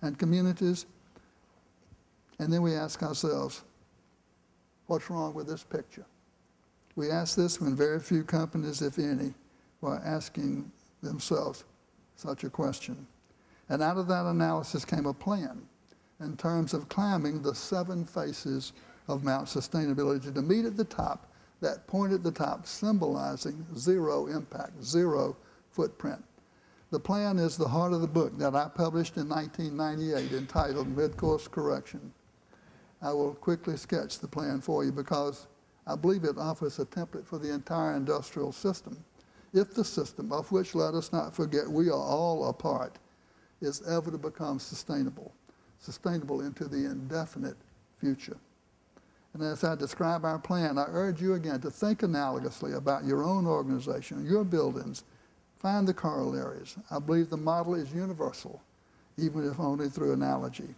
and communities. And then we ask ourselves, what's wrong with this picture? We ask this when very few companies, if any, were asking themselves such a question. And out of that analysis came a plan in terms of climbing the 7 faces of Mount Sustainability to meet at the top, that point at the top symbolizing zero impact, zero footprint. The plan is the heart of the book that I published in 1998 entitled Mid-Course Correction. I will quickly sketch the plan for you because I believe it offers a template for the entire industrial system. If the system, of which let us not forget we are all a part, is ever to become sustainable into the indefinite future. And as I describe our plan, I urge you again to think analogously about your own organization, your buildings. Find the corollaries. I believe the model is universal, even if only through analogy.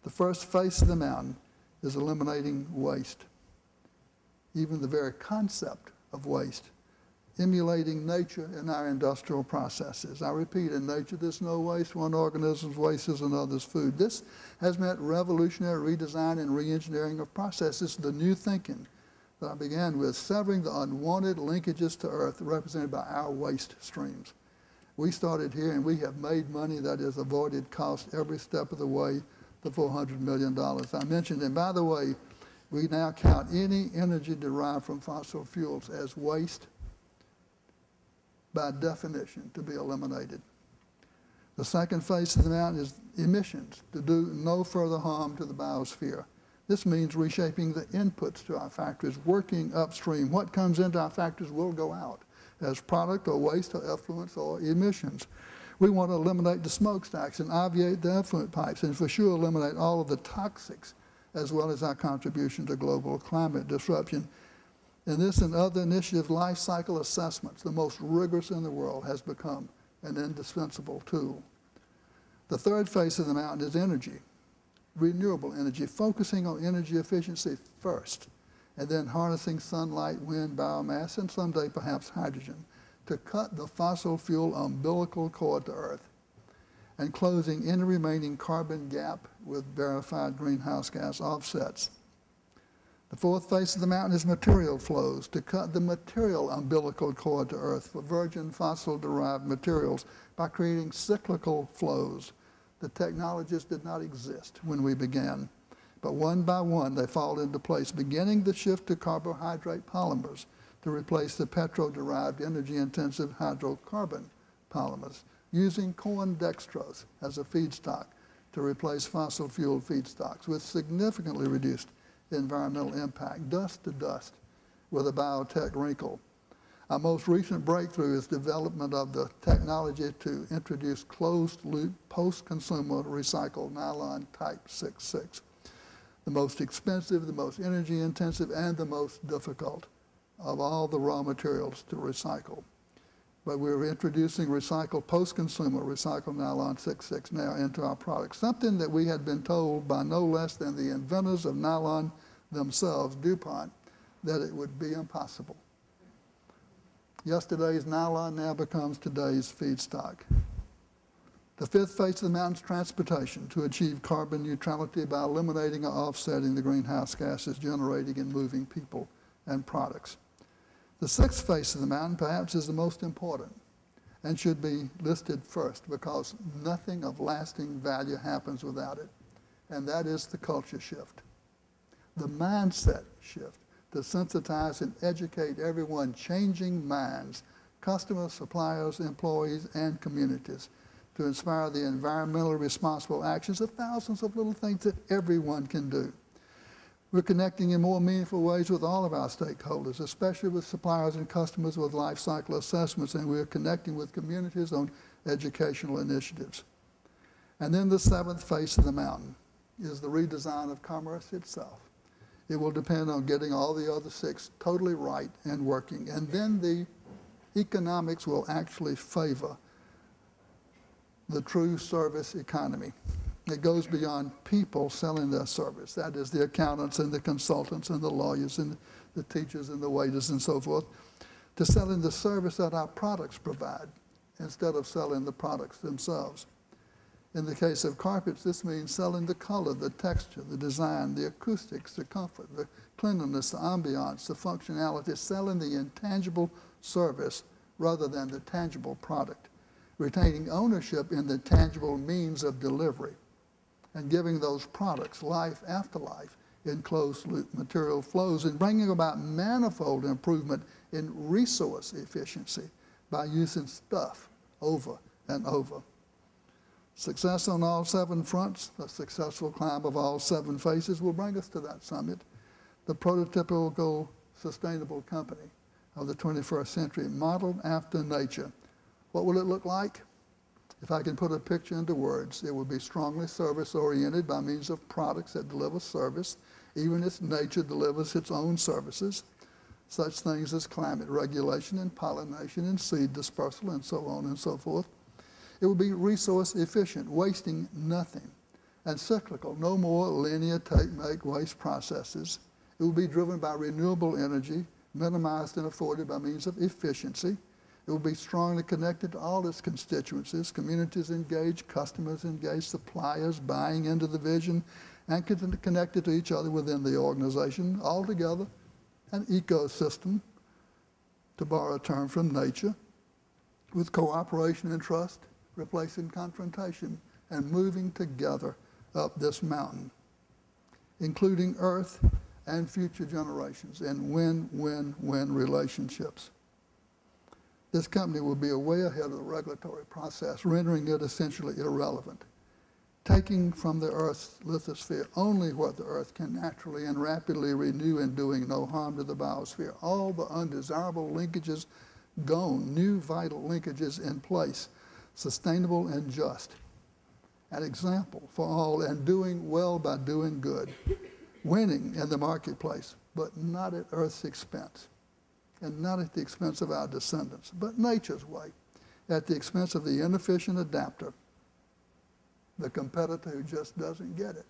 The first face of the mountain is eliminating waste. Even the very concept of waste, emulating nature in our industrial processes. I repeat, in nature there's no waste. One organism's waste is another's food. This has meant revolutionary redesign and re-engineering of processes, the new thinking that I began with, severing the unwanted linkages to Earth represented by our waste streams. We started here and we have made money that has avoided cost every step of the way, the $400 million I mentioned. And by the way, we now count any energy derived from fossil fuels as waste by definition to be eliminated. The second face of the mountain is emissions, to do no further harm to the biosphere. This means reshaping the inputs to our factories, working upstream. What comes into our factories will go out as product or waste or effluents or emissions. We want to eliminate the smokestacks and obviate the effluent pipes and for sure eliminate all of the toxics as well as our contribution to global climate disruption. In this and other initiatives, life cycle assessments, the most rigorous in the world, has become an indispensable tool. The third face of the mountain is energy, renewable energy, focusing on energy efficiency first, and then harnessing sunlight, wind, biomass, and someday perhaps hydrogen to cut the fossil fuel umbilical cord to Earth, and closing any remaining carbon gap with verified greenhouse gas offsets. The fourth face of the mountain is material flows, to cut the material umbilical cord to Earth for virgin fossil-derived materials by creating cyclical flows. The technologies did not exist when we began, but one by one they fall into place, beginning the shift to carbohydrate polymers to replace the petro-derived energy-intensive hydrocarbon polymers, using corn dextrose as a feedstock to replace fossil fuel feedstocks with significantly reduced environmental impact, dust to dust with a biotech wrinkle. Our most recent breakthrough is development of the technology to introduce closed-loop post-consumer recycled nylon type 66, the most expensive, the most energy-intensive, and the most difficult of all the raw materials to recycle. But we're introducing recycled post-consumer recycled nylon 66 now into our products, something that we had been told by no less than the inventors of nylon themselves, DuPont, that it would be impossible. Yesterday's nylon now becomes today's feedstock. The fifth face of the mountain is transportation, to achieve carbon neutrality by eliminating or offsetting the greenhouse gases generating and moving people and products. The sixth face of the mountain perhaps is the most important and should be listed first because nothing of lasting value happens without it, and that is the culture shift, the mindset shift to sensitize and educate everyone, changing minds, customers, suppliers, employees, and communities, to inspire the environmentally responsible actions of thousands of little things that everyone can do. We're connecting in more meaningful ways with all of our stakeholders, especially with suppliers and customers with life cycle assessments, and we're connecting with communities on educational initiatives. And then the seventh face of the mountain is the redesign of commerce itself. It will depend on getting all the other six totally right and working, and then the economics will actually favor the true service economy. It goes beyond people selling their service. That is the accountants and the consultants and the lawyers and the teachers and the waiters and so forth, to selling the service that our products provide instead of selling the products themselves. In the case of carpets, this means selling the color, the texture, the design, the acoustics, the comfort, the cleanliness, the ambiance, the functionality, selling the intangible service rather than the tangible product, retaining ownership in the tangible means of delivery, and giving those products life after life in closed-loop material flows, and bringing about manifold improvement in resource efficiency by using stuff over and over. Success on all 7 fronts, a successful climb of all 7 faces will bring us to that summit, the prototypical sustainable company of the 21st century, modeled after nature. What will it look like? If I can put a picture into words, it will be strongly service-oriented by means of products that deliver service. Even its nature delivers its own services, such things as climate regulation and pollination and seed dispersal and so on and so forth. It will be resource efficient, wasting nothing, and cyclical, no more linear take, make, waste processes. It will be driven by renewable energy, minimized and afforded by means of efficiency. It will be strongly connected to all its constituencies, communities engaged, customers engaged, suppliers buying into the vision, and connected to each other within the organization. Altogether, an ecosystem, to borrow a term from nature, with cooperation and trust, replacing confrontation, and moving together up this mountain, including Earth and future generations in win-win-win relationships. This company will be way ahead of the regulatory process, rendering it essentially irrelevant, taking from the Earth's lithosphere only what the Earth can naturally and rapidly renew and doing no harm to the biosphere. All the undesirable linkages gone, new vital linkages in place, sustainable and just. An example for all, and doing well by doing good, winning in the marketplace, but not at Earth's expense, and not at the expense of our descendants, but nature's way, at the expense of the inefficient adapter, the competitor who just doesn't get it.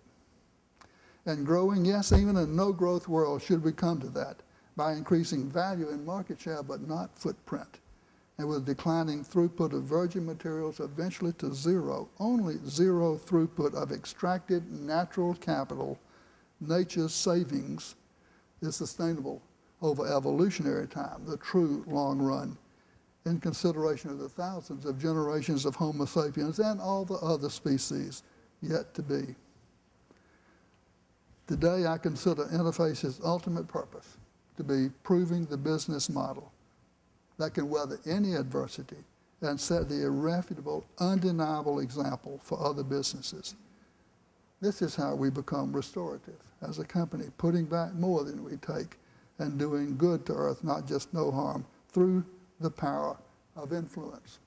And growing, yes, even in a no-growth world, should we come to that, by increasing value in market share, but not footprint, and with declining throughput of virgin materials eventually to zero, only zero throughput of extracted natural capital. Nature's savings is sustainable over evolutionary time, the true long run, in consideration of the thousands of generations of Homo sapiens and all the other species yet to be. Today, I consider Interface's ultimate purpose to be proving the business model that can weather any adversity and set the irrefutable, undeniable example for other businesses. This is how we become restorative as a company, putting back more than we take and doing good to Earth, not just no harm, through the power of influence.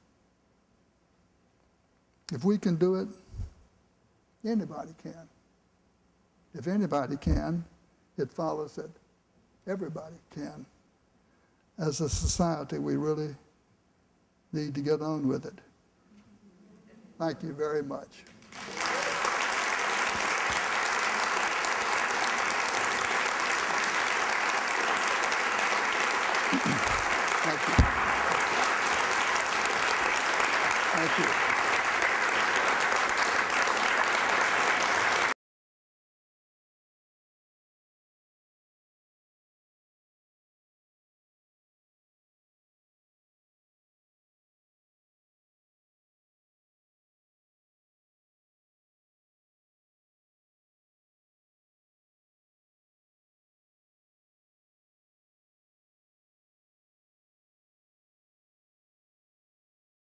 If we can do it, anybody can. If anybody can, it follows that everybody can. As a society, we really need to get on with it. Thank you very much. Thank you. Thank you.